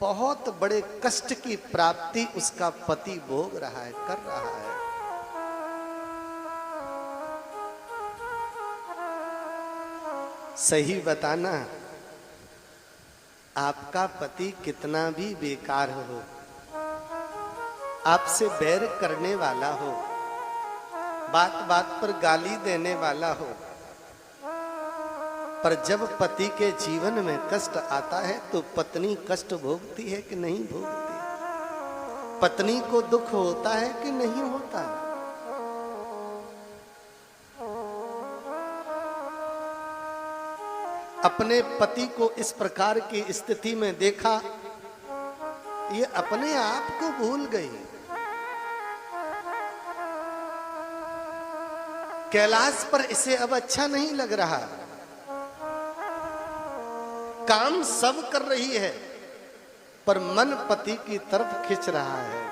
बहुत बड़े कष्ट की प्राप्ति उसका पति भोग रहा है, कर रहा है। सही बताना, आपका पति कितना भी बेकार हो, आपसे बैर करने वाला हो, बात बात पर गाली देने वाला हो, पर जब पति के जीवन में कष्ट आता है तो पत्नी कष्ट भोगती है कि नहीं भोगती? पत्नी को दुख होता है कि नहीं होता? अपने पति को इस प्रकार की स्थिति में देखा, ये अपने आप को भूल गई। कैलाश पर इसे अब अच्छा नहीं लग रहा, काम सब कर रही है पर मन पति की तरफ खिंच रहा है।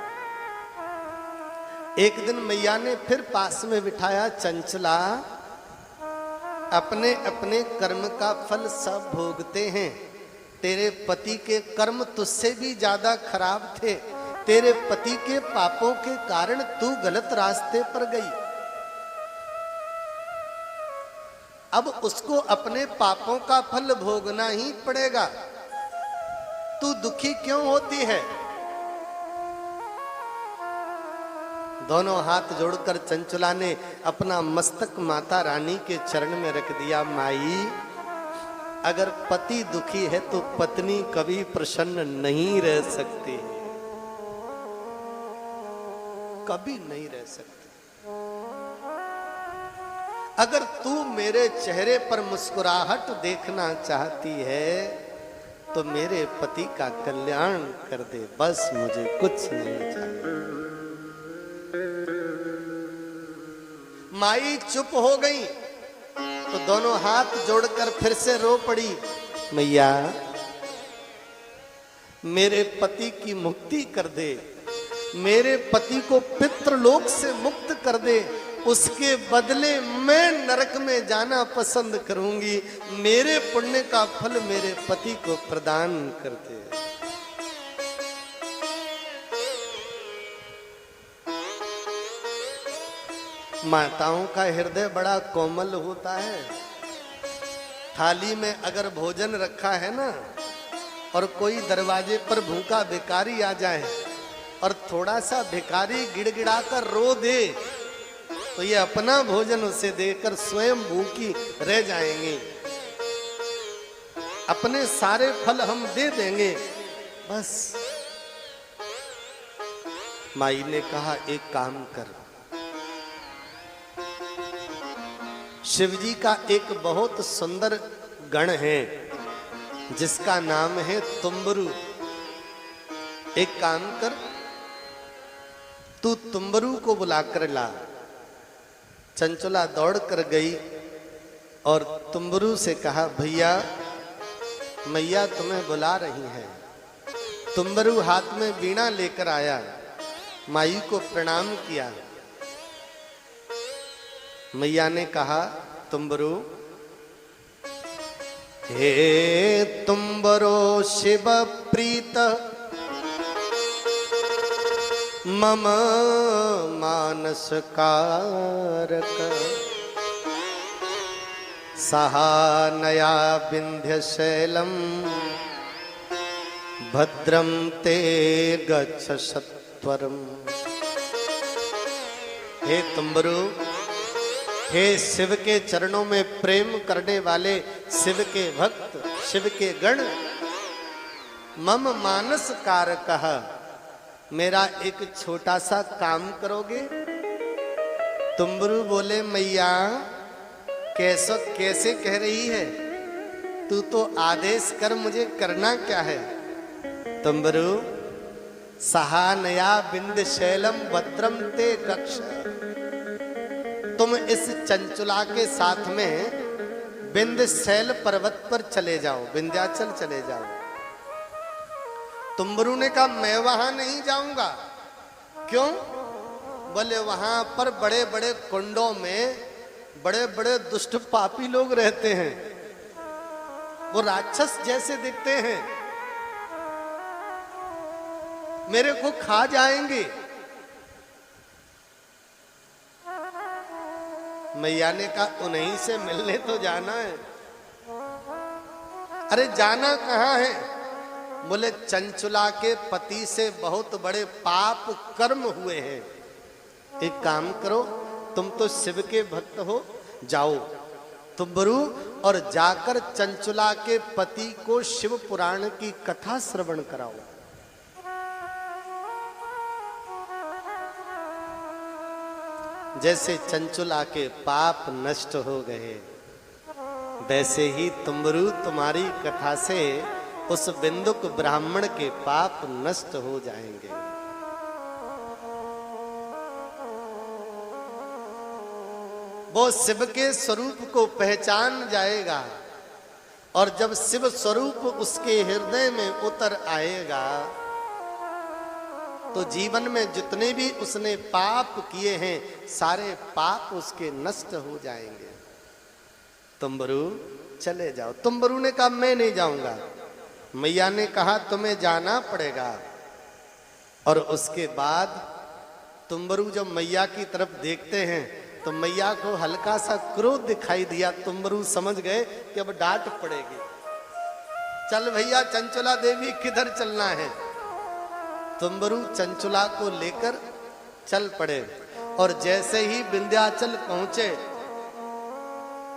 एक दिन मैया ने फिर पास में बिठाया, चंचला, अपने अपने कर्म का फल सब भोगते हैं। तेरे पति के कर्म तुझसे भी ज्यादा खराब थे, तेरे पति के पापों के कारण तू गलत रास्ते पर गई। अब उसको अपने पापों का फल भोगना ही पड़ेगा। तू दुखी क्यों होती है? दोनों हाथ जोड़कर चंचला ने अपना मस्तक माता रानी के चरण में रख दिया। माई, अगर पति दुखी है तो पत्नी कभी प्रसन्न नहीं रह सकती, कभी नहीं रह सकती। अगर तू मेरे चेहरे पर मुस्कुराहट देखना चाहती है तो मेरे पति का कल्याण कर दे, बस मुझे कुछ नहीं चाहिए। माई चुप हो गई तो दोनों हाथ जोड़कर फिर से रो पड़ी। मैया, मेरे पति की मुक्ति कर दे, मेरे पति को पितृलोक से मुक्त कर दे, उसके बदले मैं नरक में जाना पसंद करूंगी। मेरे पुण्य का फल मेरे पति को प्रदान कर दे। माताओं का हृदय बड़ा कोमल होता है। थाली में अगर भोजन रखा है ना और कोई दरवाजे पर भूखा भिखारी आ जाए और थोड़ा सा भिखारी गिड़गिड़ाकर रो दे तो ये अपना भोजन उसे देकर स्वयं भूखी रह जाएंगे। अपने सारे फल हम दे देंगे, बस। माई ने कहा, एक काम कर, शिवजी का एक बहुत सुंदर गण है जिसका नाम है तुम्बरु। एक काम कर, तू तुम्बरु को बुलाकर ला। चंचला दौड़ कर गई और तुम्बरु से कहा, भैया, मैया तुम्हें बुला रही है। तुम्बरु हाथ में वीणा लेकर आया, माई को प्रणाम किया। मैया ने कहा, तुम्बरु, हे तुम्बरो शिव प्रीत मम मानस कारक, सहानया विंध्य शैलम भद्रम ते गच्छ सत्वरम। हे तुम्बरु, हे शिव के चरणों में प्रेम करने वाले शिव के भक्त, शिव के गण, मम मानस कारकः, मेरा एक छोटा सा काम करोगे? तुम्बरु बोले, मैया कैसे कह रही है? तू तो आदेश कर, मुझे करना क्या है? तुम्बरु, सहानया बिंद शैलम भद्रम ते कक्ष, तुम इस चंचला के साथ में बिंद शैल पर्वत पर चले जाओ, विंध्याचल चले जाओ। तुम्बरु ने कहा, मैं वहां नहीं जाऊंगा। क्यों? बोले, वहां पर बड़े बड़े कुंडों में बड़े बड़े दुष्ट पापी लोग रहते हैं, वो राक्षस जैसे दिखते हैं, मेरे को खा जाएंगे। मैया ने कहा उन्हीं से मिलने तो जाना है। अरे जाना कहाँ है? बोले चंचुला के पति से बहुत बड़े पाप कर्म हुए हैं। एक काम करो, तुम तो शिव के भक्त हो, जाओ तुम्बरु और जाकर चंचुला के पति को शिव पुराण की कथा श्रवण कराओ। जैसे चंचुला के पाप नष्ट हो गए, वैसे ही तुम्बरु तुम्हारी कथा से उस बिंदुक ब्राह्मण के पाप नष्ट हो जाएंगे। वो शिव के स्वरूप को पहचान जाएगा और जब शिव स्वरूप उसके हृदय में उतर आएगा तो जीवन में जितने भी उसने पाप किए हैं सारे पाप उसके नष्ट हो जाएंगे। तुम्बरु चले जाओ। तुम्बरु ने कहा मैं नहीं जाऊंगा। मैया ने कहा तुम्हें जाना पड़ेगा। और उसके बाद तुम्बरु जब मैया की तरफ देखते हैं तो मैया को हल्का सा क्रोध दिखाई दिया। तुम्बरु समझ गए कि अब डांट पड़ेगी। चल भैया चंचुला देवी किधर चलना है? तुम्बरु चंचुला को लेकर चल पड़े और जैसे ही विंध्याचल पहुंचे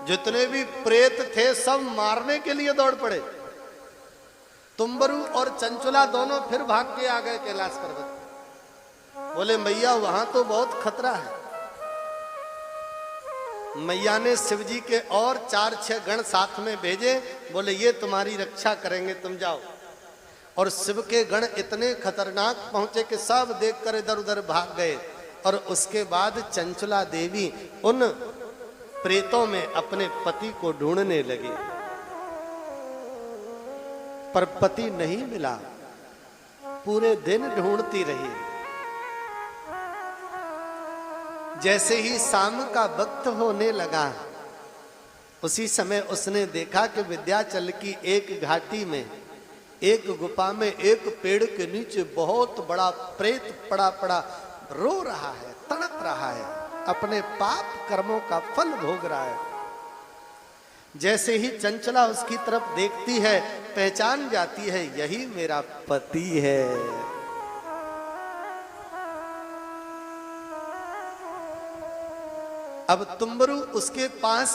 जितने भी प्रेत थे सब मारने के लिए दौड़ पड़े। तुम्बरु और चंचुला दोनों फिर भाग के आ गए कैलाश पर्वत। बोले मैया वहां तो बहुत खतरा है। मैया ने शिवजी के और 4-6 गण साथ में भेजे। बोले ये तुम्हारी रक्षा करेंगे, तुम जाओ। और शिव के गण इतने खतरनाक पहुंचे कि सब देखकर इधर उधर भाग गए। और उसके बाद चंचुला देवी उन प्रेतों में अपने पति को ढूंढने लगी, पर पति नहीं मिला। पूरे दिन ढूंढती रही। जैसे ही शाम का वक्त होने लगा उसी समय उसने देखा कि विंध्याचल की एक घाटी में, एक गुफा में, एक पेड़ के नीचे बहुत बड़ा प्रेत पड़ा पड़ा रो रहा है, तड़प रहा है, अपने पाप कर्मों का फल भोग रहा है। जैसे ही चंचला उसकी तरफ देखती है पहचान जाती है यही मेरा पति है। अब तुम्बरु उसके पास